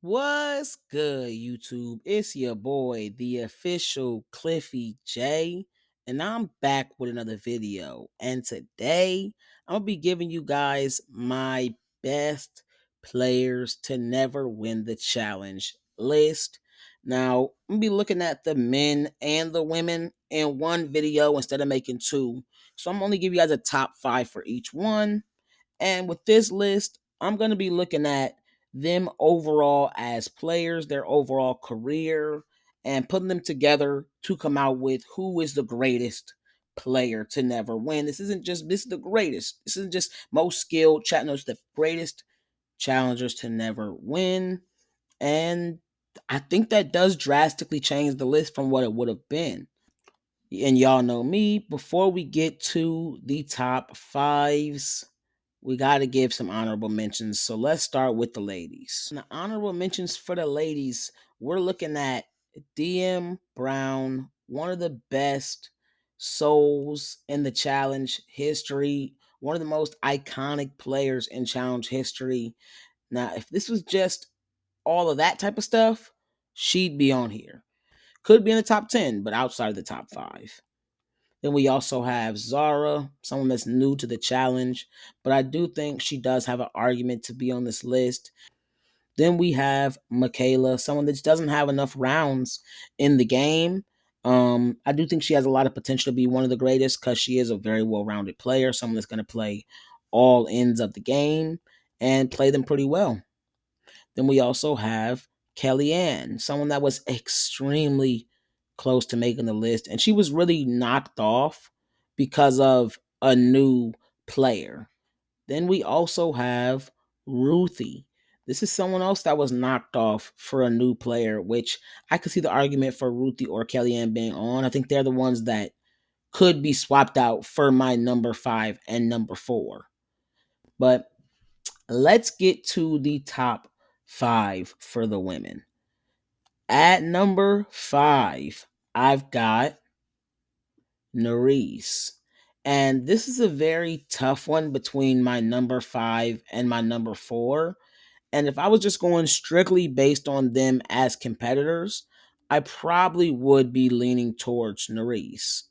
What's good, YouTube? It's your boy, the official Cliffy J, and I'm back with another video. And today, I'll be giving you guys my best players to never win the challenge list. Now, I'm gonna be looking at the men and the women in one video instead of making two. So I'm only giving you guys a top five for each one. And with this list, I'm going to be looking at them overall as players, their overall career, and putting them together to come out with who is the greatest player to never win. This is the greatest. This isn't just most skilled chat notes, the greatest challengers to never win. And I think that does drastically change the list from what it would have been. And y'all know me, before we get to the top fives, we got to give some honorable mentions. So let's start with the ladies. The honorable mentions for the ladies, we're looking at DM Brown, one of the best souls in the challenge history, one of the most iconic players in challenge history. Now, if this was just all of that type of stuff, she'd be on here. Could be in the top 10, but outside of the top five. Then we also have Zara, someone that's new to the challenge, but I do think she does have an argument to be on this list. Then we have Michaela, someone that doesn't have enough rounds in the game. I do think she has a lot of potential to be one of the greatest because she is a very well-rounded player, someone that's going to play all ends of the game and play them pretty well. Then we also have Kellyanne, someone that was extremely close to making the list, and she was really knocked off because of a new player. Then we also have Ruthie. This is someone else that was knocked off for a new player, which I could see the argument for Ruthie or Kellyanne being on. I think they're the ones that could be swapped out for my number five and number four. But let's get to the top five for the women. At number five, I've got Nerese. And this is a very tough one between my number five and my number four. And if I was just going strictly based on them as competitors, I probably would be leaning towards Nerese.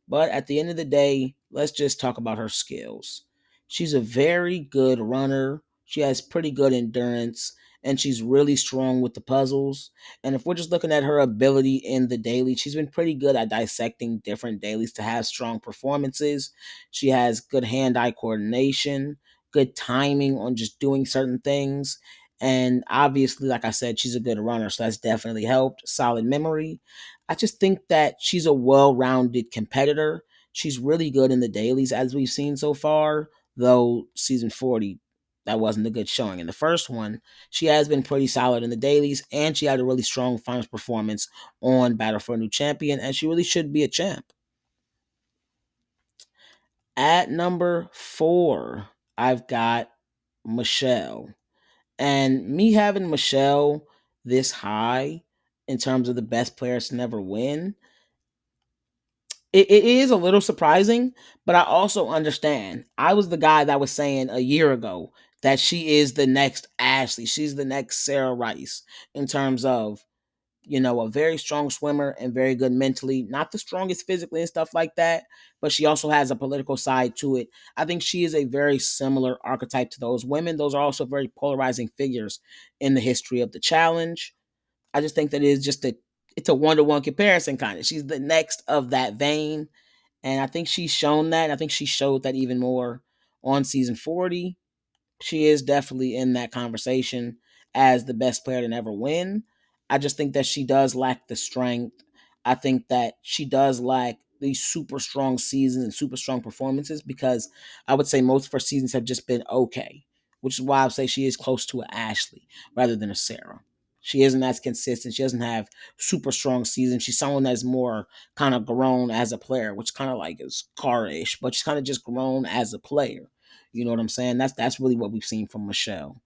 But at the end of the day, let's just talk about her skills. She's a very good runner. She has pretty good endurance, and she's really strong with the puzzles. And if we're just looking at her ability in the daily, she's been pretty good at dissecting different dailies to have strong performances. She has good hand-eye coordination, good timing on just doing certain things. And obviously, like I said, she's a good runner, so that's definitely helped. Solid memory. I just think that she's a well-rounded competitor. She's really good in the dailies as we've seen so far, though season 40 that wasn't a good showing. In the first one, she has been pretty solid in the dailies, and she had a really strong finals performance on Battle for a New Champion, and she really should be a champ. At number four, I've got Michelle. And me having Michelle this high in terms of the best players to never win, it is a little surprising, but I also understand. I was the guy that was saying a year ago that she is the next Ashley. She's the next Sarah Rice in terms of, a very strong swimmer and very good mentally. Not the strongest physically and stuff like that, but she also has a political side to it. I think she is a very similar archetype to those women. Those are also very polarizing figures in the history of the challenge. I just think that it's a one-to-one comparison kind of. She's the next of that vein, and I think she's shown that. I think she showed that even more on season 40. She is definitely in that conversation as the best player to never win. I just think that she does lack the strength. I think that she does lack these super strong seasons and super strong performances because I would say most of her seasons have just been okay, which is why I would say she is close to a Ashley rather than a Sarah. She isn't as consistent. She doesn't have super strong seasons. She's someone that's more kind of grown as a player, which kind of like is car-ish, but she's kind of just grown as a player. You know what I'm saying? That's really what we've seen from Michelle.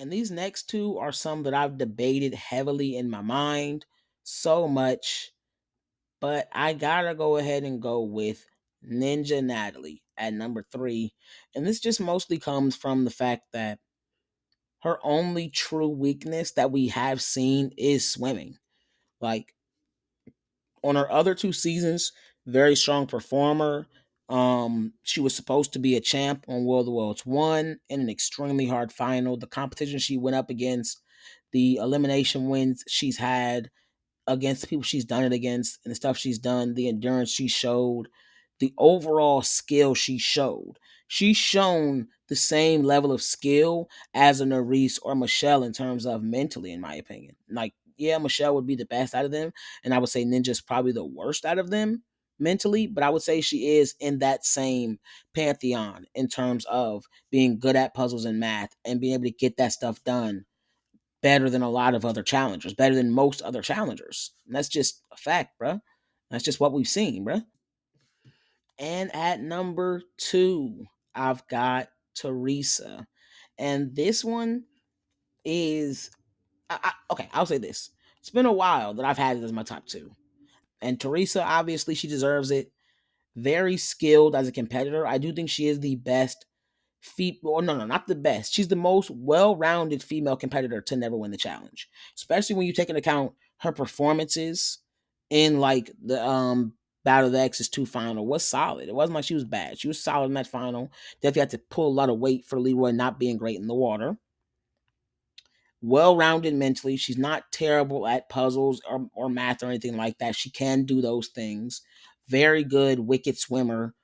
And these next two are some that I've debated heavily in my mind so much, but I gotta go ahead and go with Ninja Natalie at number three. And this just mostly comes from the fact that Her only true weakness that we have seen is swimming. Like on her other two seasons, very strong performer. She was supposed to be a champ on World of Worlds 1 in an extremely hard final. The competition she went up against, the elimination wins she's had, against the people she's done it against and the stuff she's done, the endurance she showed, the overall skill she showed. She's shown the same level of skill as a Nerese or Michelle in terms of mentally, in my opinion. Like, yeah, Michelle would be the best out of them, and I would say Ninja's probably the worst out of them mentally, but I would say she is in that same pantheon in terms of being good at puzzles and math and being able to get that stuff done better than a lot of other challengers, better than most other challengers. And that's just a fact, bruh. That's just what we've seen, bruh. And at number 2, I've got Teresa. And this one is, okay, I'll say this. It's been a while that I've had it as my top 2. And Teresa, obviously, she deserves it. Very skilled as a competitor. I do think she is the best or no, not the best. She's the most well-rounded female competitor to never win the challenge, especially when you take into account her performances in like the Battle of the X's 2 final was solid. It wasn't like she was bad. She was solid in that final. Definitely had to pull a lot of weight for Leroy not being great in the water. Well-rounded mentally. She's not terrible at puzzles or math or anything like that. She can do those things. Very good wicked swimmer,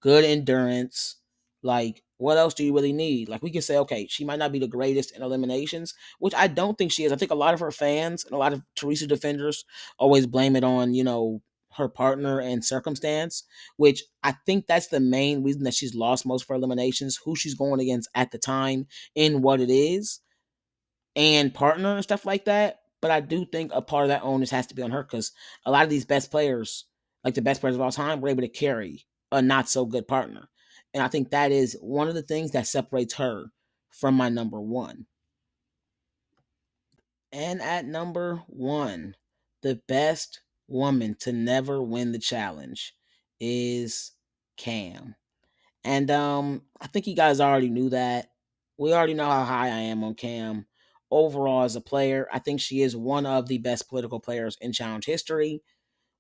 good endurance. Like, what else do you really need? Like, we can say, okay, she might not be the greatest in eliminations, which I don't think she is. I think a lot of her fans and a lot of Teresa defenders always blame it on, her partner and circumstance, which I think that's the main reason that she's lost most of her eliminations, who she's going against at the time in what it is and partner and stuff like that. But I do think a part of that onus has to be on her because a lot of these best players, like the best players of all time, were able to carry a not so good partner. And I think that is one of the things that separates her from my number 1. And at number 1, the best woman to never win the challenge is Cam. And I think you guys already knew that. We already know how high I am on Cam. Overall, as a player, I think she is one of the best political players in challenge history.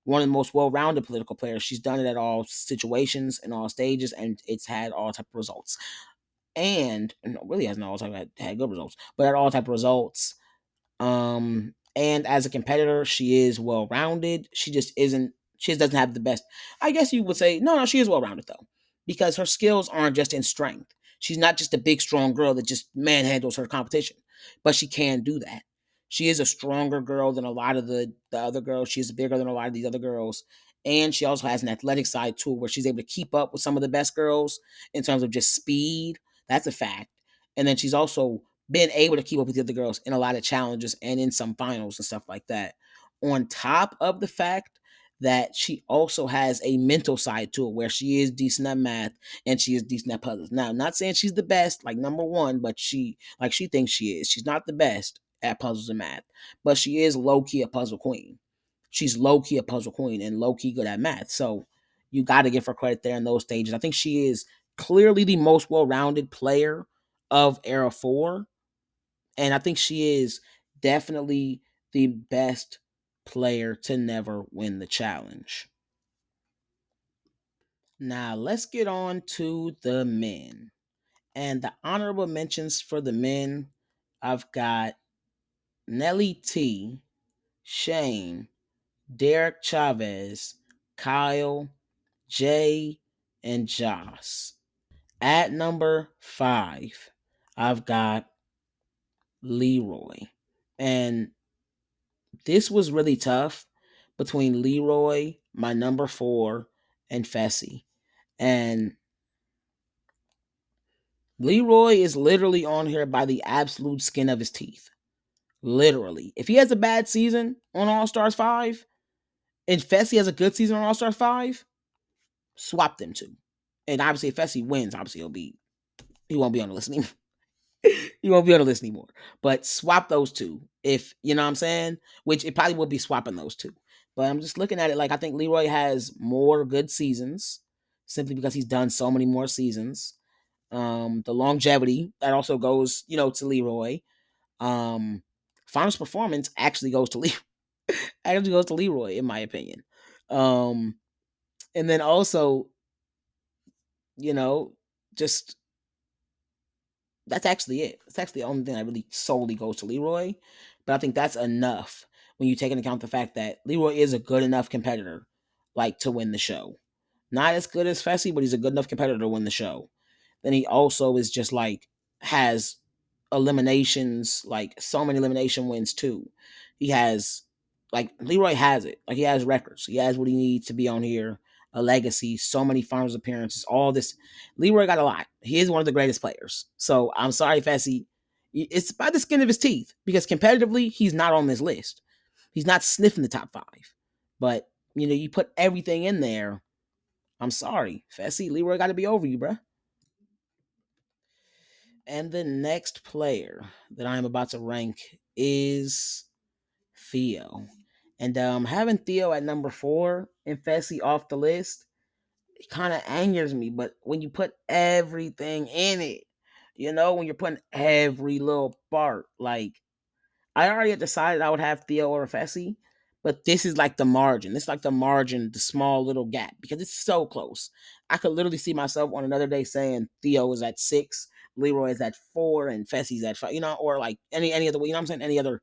One of the most well-rounded political players. She's done it at all situations and all stages, and it's had all type of results. And no, really hasn't all type had good results, but at all type of results. And as a competitor, she is well rounded. She just isn't. She just doesn't have the best. I guess you would say no. She is well rounded though, because her skills aren't just in strength. She's not just a big strong girl that just manhandles her competition, but she can do that. She is a stronger girl than a lot of the other girls. She's bigger than a lot of these other girls. And she also has an athletic side too, where she's able to keep up with some of the best girls in terms of just speed. That's a fact. And then she's also been able to keep up with the other girls in a lot of challenges and in some finals and stuff like that. On top of the fact that she also has a mental side to it where she is decent at math and she is decent at puzzles. Now, I'm not saying she's the best, like number 1, but she thinks she is. She's not the best at puzzles and math, but she is low-key a puzzle queen. She's low-key a puzzle queen and low-key good at math. So you got to give her credit there in those stages. I think she is clearly the most well-rounded player of Era 4, and I think she is definitely the best player to never win the challenge. Now, let's get on to the men. And the honorable mentions for the men, I've got Nelly T, Shane, Derek Chavez, Kyle, Jay, and Joss. At number 5, I've got Leroy. And this was really tough between Leroy, my number 4, and Fessy. And Leroy is literally on here by the absolute skin of his teeth. Literally. If he has a bad season on All Stars 5 and Fessy has a good season on All Stars 5, swap them two. And obviously, if Fessy wins, obviously he won't be on the list anymore. He won't be on the list anymore. But swap those two. If you know what I'm saying, which it probably will be swapping those two. But I'm just looking at it like I think Leroy has more good seasons simply because he's done so many more seasons. The longevity that also goes, to Leroy. Um, Finals performance actually goes to actually goes to Leroy, in my opinion. Um, and then also, you know, just that's actually it. That's actually the only thing that really solely goes to Leroy. But I think that's enough when you take into account the fact that Leroy is a good enough competitor, like to win the show. Not as good as Fessy, but he's a good enough competitor to win the show. Then he also is just like has eliminations, like so many elimination wins too. He has like Leroy has it. Like he has records. He has what he needs to be on here. A legacy, so many finals appearances, all this. Leroy got a lot. He is one of the greatest players. So I'm sorry, Fessy. It's by the skin of his teeth because competitively, he's not on this list. He's not sniffing the top five. But you put everything in there. I'm sorry, Fessy. Leroy got to be over you, bruh. And the next player that I'm about to rank is Theo. And having Theo at number 4 and Fessy off the list, it kind of angers me. But when you put everything in it, when you're putting every little part, like I already had decided I would have Theo or Fessy, but this is like the margin. This is like the margin, the small little gap, because it's so close. I could literally see myself on another day saying Theo is at 6, Leroy is at 4, and Fessy's at 5, or like any other way, I'm saying any other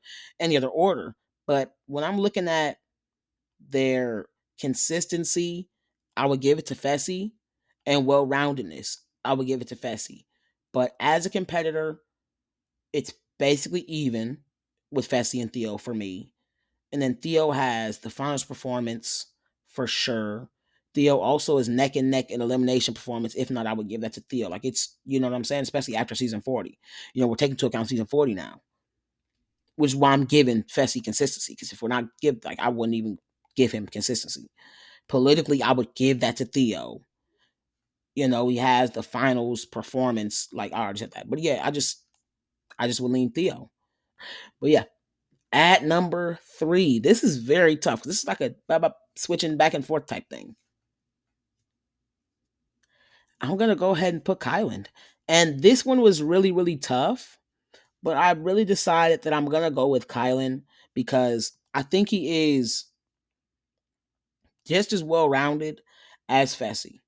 order. But when I'm looking at their consistency, I would give it to Fessy, and well roundedness, I would give it to Fessy. But as a competitor, it's basically even with Fessy and Theo for me. And then Theo has the finals performance for sure. Theo also is neck and neck in elimination performance. If not, I would give that to Theo. Like it's, you know what I'm saying? Especially after season 40. We're taking into account season 40 now, which is why I'm giving Fessy consistency. Because if we're not I wouldn't even give him consistency. Politically, I would give that to Theo. He has the finals performance. Like I already said that. But yeah, I just would lean Theo. But yeah, at number 3, this is very tough. This is like a switching back and forth type thing. I'm gonna go ahead and put Kylan. And this one was really, really tough, but I really decided that I'm gonna go with Kylan because I think he is just as well rounded as Fessy.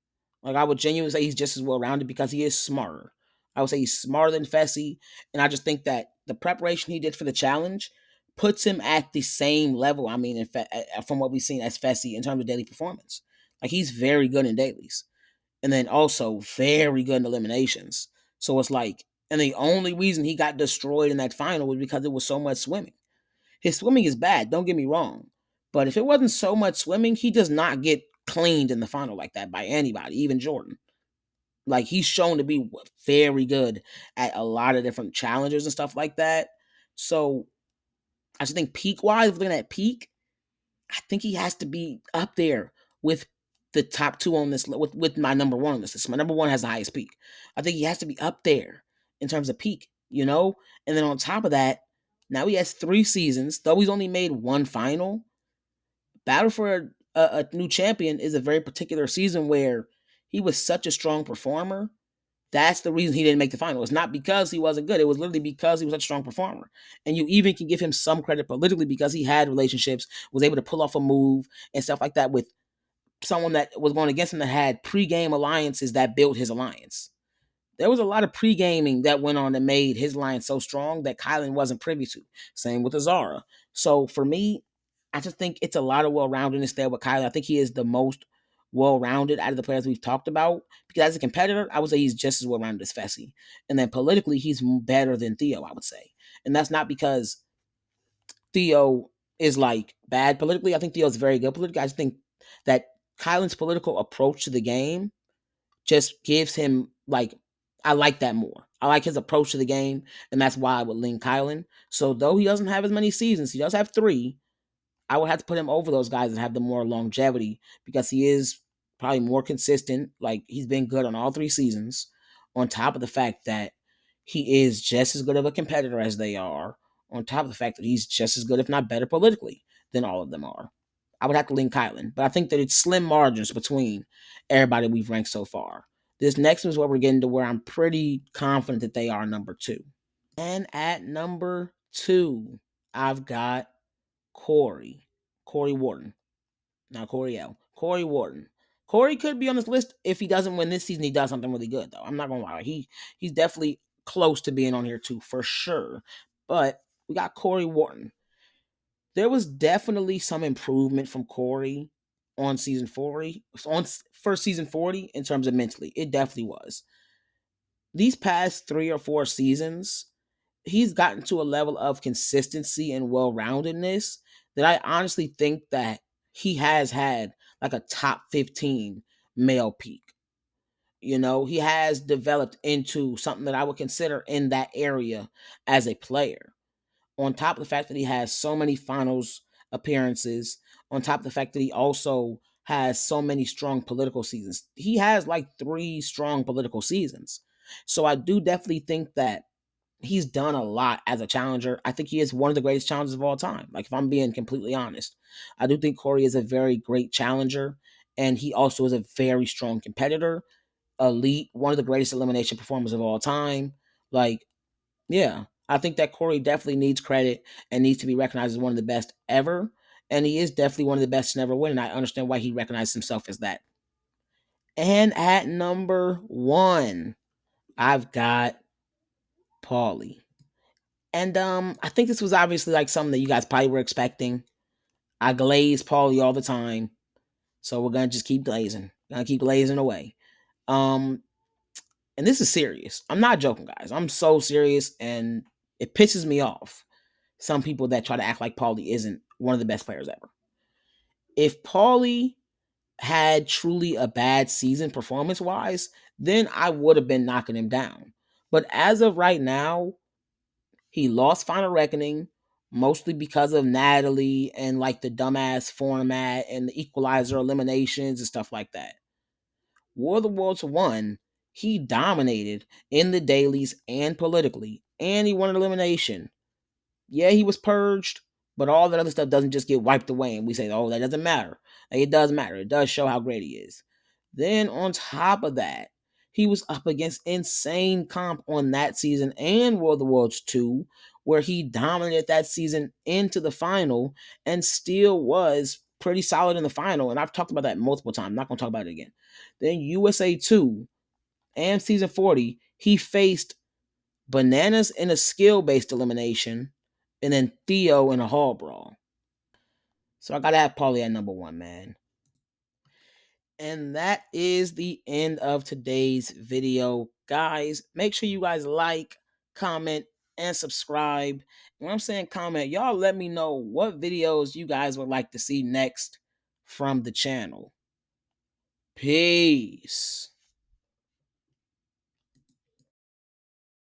Like I would genuinely say he's just as well rounded because he is smarter. I would say he's smarter than Fessy, and I just think that the preparation he did for the challenge puts him at the same level. I mean, from what we've seen as Fessy in terms of daily performance, like he's very good in dailies, and then also very good in eliminations. So it's like, and the only reason he got destroyed in that final was because it was so much swimming. His swimming is bad, don't get me wrong. But if it wasn't so much swimming, he does not get cleaned in the final like that by anybody, even Jordan. Like he's shown to be very good at a lot of different challenges and stuff like that. So I just think peak wise, looking at peak, I think he has to be up there with the top 2 on this with my number 1 on this list. My number 1 has the highest peak. I think he has to be up there in terms of peak. And then on top of that, now he has 3 seasons. Though he's only made 1 final, Battle for a New Champion is a very particular season where he was such a strong performer. That's the reason he didn't make the final. It's not because he wasn't good. It was literally because he was such a strong performer. And you even can give him some credit politically because he had relationships, was able to pull off a move and stuff like that with someone that was going against him that had pre-game alliances that built his alliance. There was a lot of pre-gaming that went on that made his line so strong that Kylan wasn't privy to. Same with Azara. So for me, I just think it's a lot of well-roundedness there with Kylan. I think he is the most well-rounded out of the players we've talked about. Because as a competitor, I would say he's just as well-rounded as Fessy. And then politically, he's better than Theo, I would say. And that's not because Theo is like bad politically. I think Theo's very good politically. I just think that Kylan's political approach to the game just gives him like I like that more. I like his approach to the game, and that's why I would lean Kylan. So though he doesn't have as many seasons, he does have 3. I would have to put him over those guys and have the more longevity because he is probably more consistent. Like he's been good on all 3 seasons. On top of the fact that he is just as good of a competitor as they are. On top of the fact that he's just as good, if not better, politically than all of them are. I would have to lean Kylan, but I think that it's slim margins between everybody we've ranked so far. This next one is what we're getting to where I'm pretty confident that they are number two. And at number two, I've got Corey. Corey Wharton. Not Corey L. Corey Wharton. Corey could be on this list if he doesn't win this season. He does something really good, though. I'm not gonna lie. He's definitely close to being on here too, for sure. But we got Corey Wharton. There was definitely some improvement from Corey on season 40, on first season 40 in terms of mentally. It definitely was. These past 3 or 4 seasons, he's gotten to a level of consistency and well-roundedness that I honestly think that he has had like a top 15 male peak. You know, he has developed into something that I would consider in that area as a player. On top of the fact that he has so many finals appearances, on top of the fact that he also has so many strong political seasons. He has like 3 strong political seasons. So I do definitely think that he's done a lot as a challenger. I think he is one of the greatest challengers of all time. Like, if I'm being completely honest, I do think Corey is a very great challenger, and he also is a very strong competitor, elite, one of the greatest elimination performers of all time. Like, yeah, I think that Corey definitely needs credit and needs to be recognized as one of the best ever. And he is definitely one of the best to never win. And I understand why he recognizes himself as that. And at number one, I've got Paulie. And I think this was obviously like something that you guys probably were expecting. I glaze Paulie all the time. So we're gonna just keep glazing. Gonna keep glazing away. Um, and this is serious. I'm not joking, guys. I'm so serious, and it pisses me off. Some people that try to act like Paulie isn't one of the best players ever. If Paulie had truly a bad season performance wise, then I would have been knocking him down. But as of right now, he lost Final Reckoning mostly because of Natalie and like the dumbass format and the equalizer eliminations and stuff like that. War of the Worlds 1, he dominated in the dailies and politically, and he won an elimination. Yeah, he was purged, but all that other stuff doesn't just get wiped away and we say, oh, that doesn't matter. Like, it does matter. It does show how great he is. Then on top of that, he was up against insane comp on that season and World of the Worlds 2, where he dominated that season into the final and still was pretty solid in the final. And I've talked about that multiple times. I'm not going to talk about it again. Then USA 2 and season 40, he faced Bananas in a skill-based elimination, and then Theo in a hall brawl. So I gotta have Paulie at number one, man. And that is the end of today's video. Guys, make sure you guys like, comment, and subscribe. When I'm saying comment, y'all let me know what videos you guys would like to see next from the channel. Peace.